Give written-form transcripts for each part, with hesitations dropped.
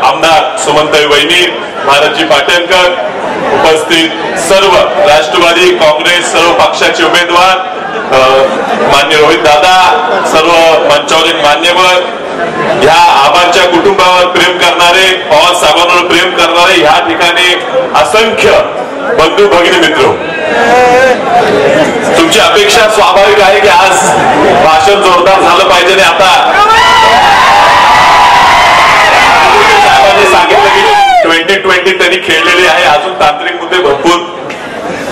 आमदार सुमनताई वहिनी, भारतजी पाटणकर, उपस्थित सर्व राष्ट्रवादी काँग्रेस सर्व पक्षाचे उमेदवार, मान्य रोहित दादा, सर्व मंचावरील मान्यवर, ह्या आबांच्या कुटुंबावर प्रेम करणारे, पवार साहेबांवर प्रेम करणारे ह्या ठिकाणी असंख्य बंधू भगिनी मित्र, तुमची अपेक्षा स्वाभाविक आहे की आज भाषण जोरदार झालं पाहिजे. आणि आता साहेबांनी सांगितलं की 2020 त्यांनी खेळलेली आहे, अजून तांत्रिक मुद्दे भरपूर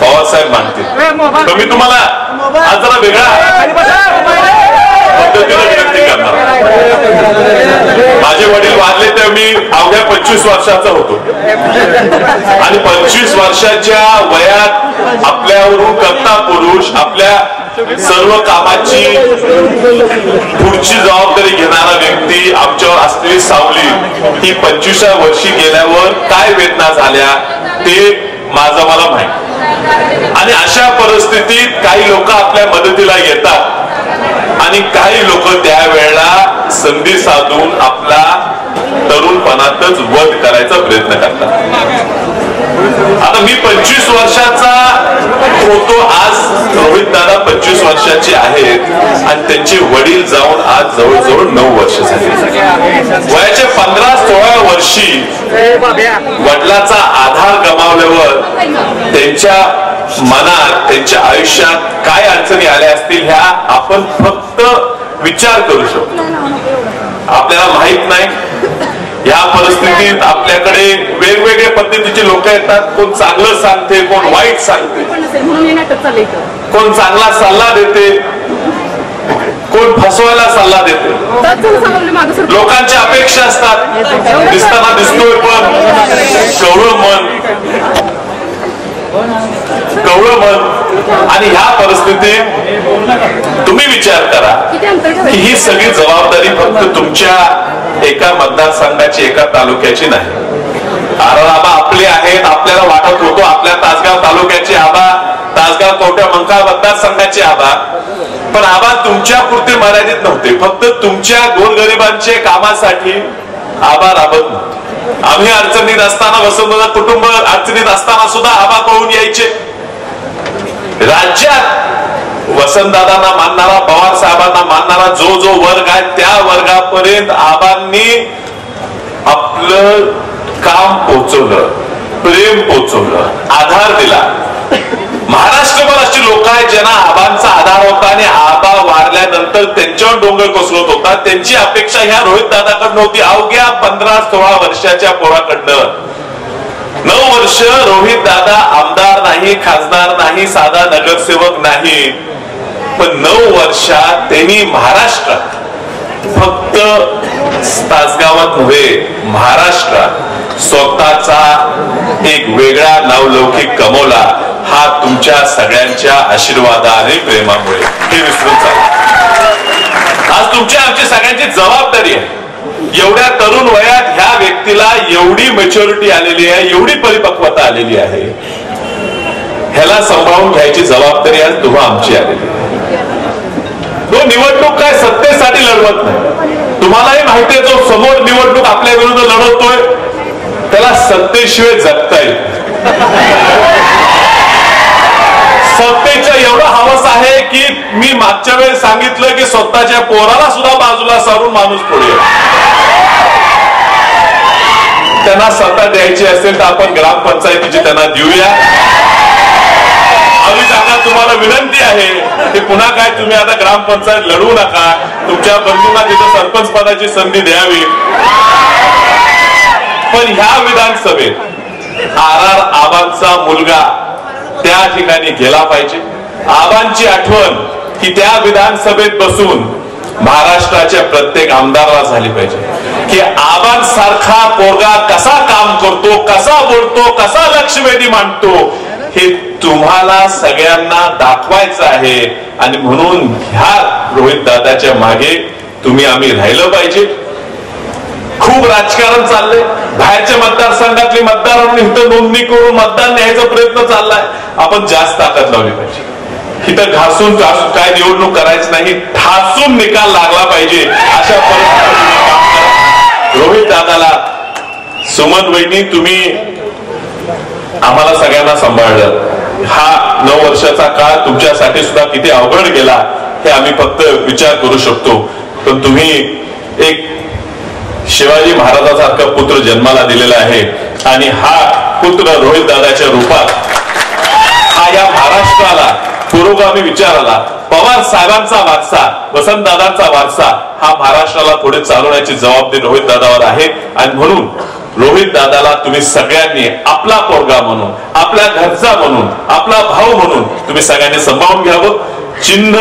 पवार साहेब मानतील. तर मी तुम्हाला आज जरा वेगळा पद्धतीने विनंती करणार. माझे वडील वारले तेव्हा मी अवघ्या 25 वर्षाचा होतो आणि 25 वर्षाच्या वयात आपल्यावरून करता पुरुष आपल्या सर्व कामाची पुढची जबाबदारी घेणारा व्यक्ती आमच्यावर असलेली सावली ही 25व्या वर्षी गेल्यावर काय वेदना झाल्या ते माझं मला माहिती. आणि अशा परिस्थितीत काही लोक आपल्या मदतीला येतात आणि काही लोक त्यावेळेला संधी साधून आपला तरुणपणातच वध करायचा प्रयत्न करतात. आता मी 25 वर्षाचा होतो, आज रोहित दादा 25 वर्षाचे आहेत आणि त्यांचे वडील जाऊन आज जवळजवळ 9 वर्ष झाली. वयाच्या 15-16 वर्षी वडिलाचा आधार गमावल्यावर त्यांच्या मनात त्यांच्या आयुष्यात काय अडचणी आल्या असतील ह्या आपण फक्त विचार करू शकतो. आपल्याला माहित नाही. या परिस्थितीत आपल्याकडे वेगवेगळ्या पद्धतीचे लोक येतात. कोण चांगलं सांगते, कोण वाईट सांगते, कोण चांगला सल्ला देते, कोण फसवायला सल्ला देते. लोकांच्या अपेक्षा असतात. दिसताना दिसतोय पण कवळं मन. आणि ह्या परिस्थितीत तुम्ही विचार करा की ही सगळी जबाबदारी फक्त तुमच्या एका मतदारसंघाची, एका तालुक्याची नाही. आबा आपले आहेत, आपल्याला वाटत होतो आपल्या तासगाव तालुक्याचे आबा, तासगाव कवठा मंकाळ मतदारसंघाचे आबा, पण आबा तुमच्या पुरते मर्यादित नव्हते. फक्त तुमच्या गोरगरिबांचे कामासाठी आबा राबत नव्हते. आम्ही अडचणीत असताना, वसंतदादा कुटुंब अडचणीत असताना सुद्धा आबा पळून यायचे. राज्यात वसंतदादांना मानणारा, पवार साहेबांना मानणारा जो जो वर्ग आहे त्या वर्गापर्यंत आबांनी आपलं काम पोहोचवलं, प्रेम पोहोचवलं, आधार दिला. महाराष्ट्रभर अशी लोक आहेत ज्यांना आबांचा आधार होता आणि आबा वारल्यानंतर त्यांच्यावर डोंगर कोसळत होता. त्यांची अपेक्षा ह्या रोहित दादाकडनं होती. अवघ्या 15-16 वर्षाच्या पोराकडनं 9 वर्ष रोहित दादा आमदार नाही, खासदार नाही, साधा नगरसेवक नाही, पण 9 वर्षात त्यांनी महाराष्ट्रात, फक्त तासगावात नव्हे महाराष्ट्रात स्वतःचा एक वेगळा नावलौकिक कमवला. हा तुमच्या सगळ्यांच्या आशीर्वादाने, प्रेमामुळे. हे विसरून चालू. आज तुमच्या आमची सगळ्यांची जबाबदारी आहे. एवढ्या तरुण वयात ह्या व्यक्तीला एवढी मॅच्युरिटी आलेली आहे, एवढी परिपक्वता आलेली आहे, ह्याला सांभाळून घ्यायची जबाबदारी आज तुम्हा आमची आलेली आहे. तो निवडणूक काय सत्तेसाठी लढवत नाही. तुम्हालाही माहिती आहे, जो समोर निवडणूक आपल्या विरुद्ध लढवतोय त्याला सत्तेशिवाय जगता येईल. सत्तेच्या एवढं हवस आहे की मी मागच्या वेळेस सांगितलं की स्वतःच्या पोराला सुद्धा बाजूला सारून माणूस पुढे. त्यांना सत्ता द्यायची असेल तर आपण ग्रामपंचायतीची त्यांना देऊया. आम्ही सांगा तुम्हाला विनंती आहे की पुन्हा काय तुम्ही आता ग्रामपंचायत लढवू नका. तुमच्या बंधूंना तिथं सरपंच पदाची संधी द्यावी. पण ह्या विधानसभेत आबांचा मुलगा त्या ठिकाणी गेला पाहिजे. आबांची आठवण ही त्या विधानसभेत बसून महाराष्ट्राच्या प्रत्येक आमदाराला झाली पाहिजे की आबांसारखा पोरगा कसा काम करतो, कसा बोलतो, कसा लक्षवेधी मांडतो हे तुम्हाला सगळ्यांना दाखवायचं आहे. आणि म्हणून ह्या रोहित दादाच्या मागे तुम्ही आम्ही राहिलं पाहिजे. खूप राजकारण चाललंय. बाहेरच्या मतदारसंघातली मतदारांनी इथं नोंदणी करून मतदान न्यायचा प्रयत्न चाललाय. आपण जास्त ताकद लावली पाहिजे. इथं घासून काय निवडणूक करायचं नाही, ठासून निकाल लागला पाहिजे. अशा परिस्थितीत रोहित दादाला सुमन वहिनी, तुम्ही आम्हाला सगळ्यांना सांभाळलं. हा 9 वर्षाचा काळ तुमच्यासाठी सुद्धा किती अवघड गेला हे आम्ही फक्त विचार करू शकतो. पण तुम्ही एक शिवाजी महाराजासारखा पुत्र जन्माला दिलेला आहे आणि हा पुत्र रोहित दादाच्या रूपात हा या महाराष्ट्राला पुरोगामी विचाराला, पवार साहेबांचा वारसा, वसंतदादांचा वारसा हा महाराष्ट्राला पुढे चालवण्याची जबाबदारी रोहित दादावर आहे. आणि म्हणून रोहित दादाला तुम्ही सगळ्यांनी आपला पोरगा म्हणून, आपल्या घरचा म्हणून, आपला भाऊ म्हणून तुम्ही सगळ्यांनी सांभाळून घ्यावं. चिन्ह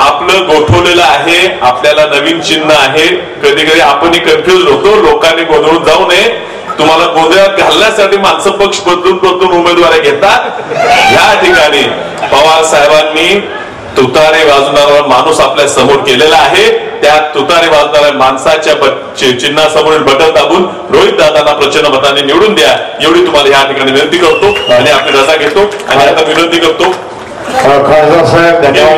आपलं गोठवलेलं आहे, आपल्याला नवीन चिन्ह आहे. कधी कधी आपणही कन्फ्युज होतो, लोकांनी गोंधळून जाऊ नये. तुम्हाला गोंधळात घालण्यासाठी माणसं पक्ष बदलून उमेदवारी घेतात. या ठिकाणी पवार साहेबांनी तुतारे वाजवणारा माणूस आपल्या समोर केलेला आहे. त्या तुतारे वाजवणाऱ्या माणसाच्या चिन्हासमोरील बटन दाबून रोहित दादांना प्रचंड मताने निवडून द्या, एवढी तुम्हाला या ठिकाणी विनंती करतो आणि आपली रजा घेतो. आणि आता विनंती करतो खासदार साहेब, धन्यवाद.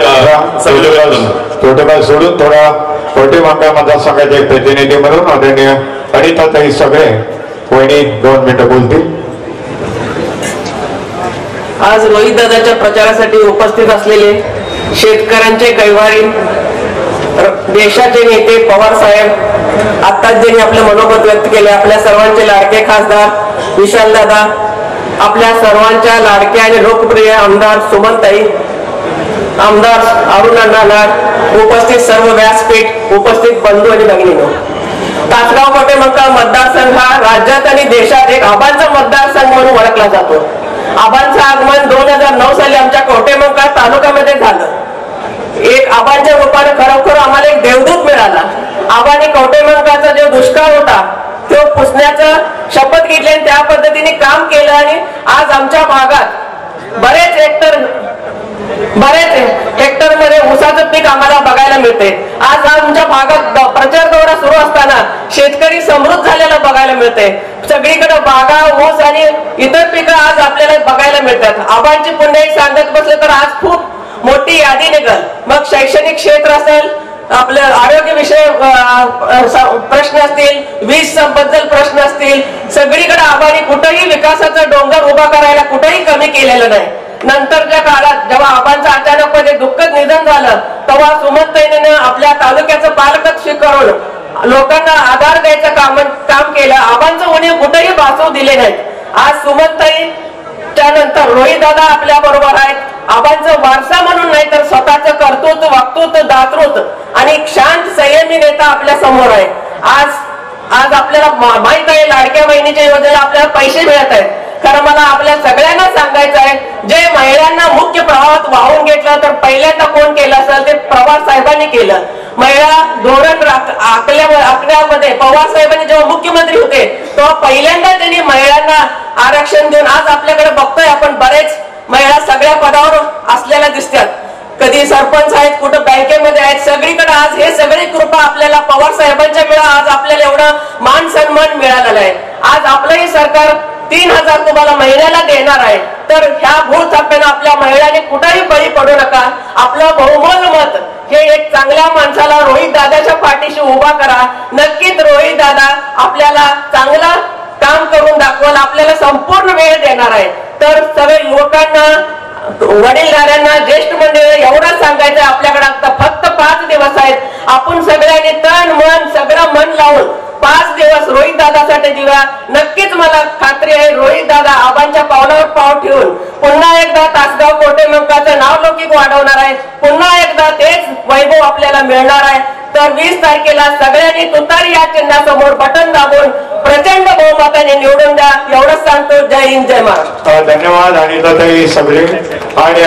तोटेबाई सोडून थोडा कोटेमंका मतदारसंघाचे एक प्रतिनिधी म्हणून आदरणीय अनिताताई सगळे वहिनी 2 मिनिटं बोलतील. आज रोहित दादाच्या प्रचारासाठी उपस्थित असलेले शेतकऱ्यांचे कैवारी, देशाचे नेते पवार साहेब, आत्ताच ज्यांनी आपले मनोगत व्यक्त केले, आपल्या सर्वांचे लाडके खासदार विशाल दादा, आपल्या सर्वांच्या लाडके आणि लोकप्रिय आमदार सुमनताई, आमदार अरुण अण्णा लाड, उपस्थित सर्व व्यासपीठ, उपस्थित बंधू आणि भगिनींनो, तासगाव कोटेमंका मतदारसंघ हा राज्यात आणि देशात एक आबांचा मतदारसंघ म्हणून ओळखला जातो. आबांचं आगमन 2009 साली आमच्या कोटेमंका तालुक्यामध्ये झालं. एक आबांच्या रूपाने खरोखर आम्हाला एक देवदूत मिळाला. आबांनी कोटेमंकाचा जो दुष्काळ होता तो पुसण्याचा शपथ घेतली आणि त्या पद्धतीने काम केलं. आणि आज आमच्या भागात बरेच हेक्टर मध्ये ऊसाचं पीक आम्हाला बघायला मिळते. आज आमच्या भागात प्रचार दौरा सुरू असताना शेतकरी समृद्ध झालेला बघायला मिळते. सगळीकडे बागा, ऊस आणि इतर पिकं आज आपल्याला बघायला मिळतात. आबांची पुन्हा एक सांगत बसलं तर आज खूप मोठी यादी निघल. मग शैक्षणिक क्षेत्र असेल, आपले आरोग्य विषय प्रश्न असतील, वीज बद्दल प्रश्न असतील, सगळीकडे आबांनी कुठेही विकासाचा डोंगर उभा करायला कुठेही कमी केलेलं नाही. नंतरच्या काळात जेव्हा आबांचं अचानकपणे दुःखद निधन झालं तेव्हा सुमनताईने आपल्या तालुक्याचं पालकत्व स्वीकारून लोकांना आधार द्यायचं काम केलं. आबांचं उणीव कुठेही भासू दिले नाहीत. आज सुमनताई त्यानंतर रोहित दादा आपल्या बरोबर आहेत. आबांचं वारसा म्हणून नाही तर स्वतःचं कर्तृत्व, वक्तृत्व, दातृत्व आणि शांत संयमी नेता आपल्या समोर आहे. आज आपल्याला माहित आहे लाडक्या बहिणीच्या योजनेला आपल्याला पैसे मिळत आहेत. खरं मला आपल्या सगळ्यांना सांगायचं आहे, जे महिलांना मुख्य प्रवाहात वाहून घेतलं तर पहिल्यांदा कोण केलं असेल ते पवार साहेबांनी केलं. महिला धोरण आखण्यामध्ये पवार साहेबांनी जेव्हा मुख्यमंत्री होते तेव्हा पहिल्यांदा त्यांनी महिलांना आरक्षण देऊन आज आपल्याकडे बघतोय आपण बरेच महिला सगळ्या पदावर असलेल्या दिसतात. कधी सरपंच आहेत, कुठं बँकेमध्ये आहेत, सगळीकडे आज हे सगळी कृपा आपल्याला पवार साहेबांच्या मिळा आज आपल्याला एवढं मान सन्मान मिळालेला आहे. आज आपलंही सरकार 3000 तुम्हाला महिन्याला देणार आहे. तर ह्या भूलथापेनं आपल्या महिलांनी कुठेही बळी पडू नका. आपलं बहुमोल मत हे एक चांगल्या माणसाला रोहित दादाच्या पाठीशी उभा करा. नक्कीच रोहित दादा आपल्याला चांगला काम करून दाखवाल, आपल्याला संपूर्ण वेळ देणार आहे. तर सगळे लोकांना, वडीलधाऱ्यांना, ज्येष्ठ मंडळी एवढंच सांगायचं, आपल्याकडे आता फक्त 5 दिवस आहेत. आपण सगळ्यांनी तन मन सगळं मन लावून 5 दिवस रोहित दादासाठी दिवा. नक्कीच मला खात्री आहे रोहित दादा आबांच्या पावलावर पाव ठेवून पुन्हा एकदा तासगाव कोटेमंकाचं नाव लौकिक वाढवणार आहे. पुन्हा एकदा तेच वैभव आपल्याला मिळणार आहे. तर 20 तारखेला सगळ्यांनी तुतारी या चिन्हासमोर बटन दाबून प्रचंड बहुमताने निवडून द्या. एवढंच सांगतो. जय हिंद, जय महाराष्ट्र. धन्यवाद अनिताताई सगळे. आणि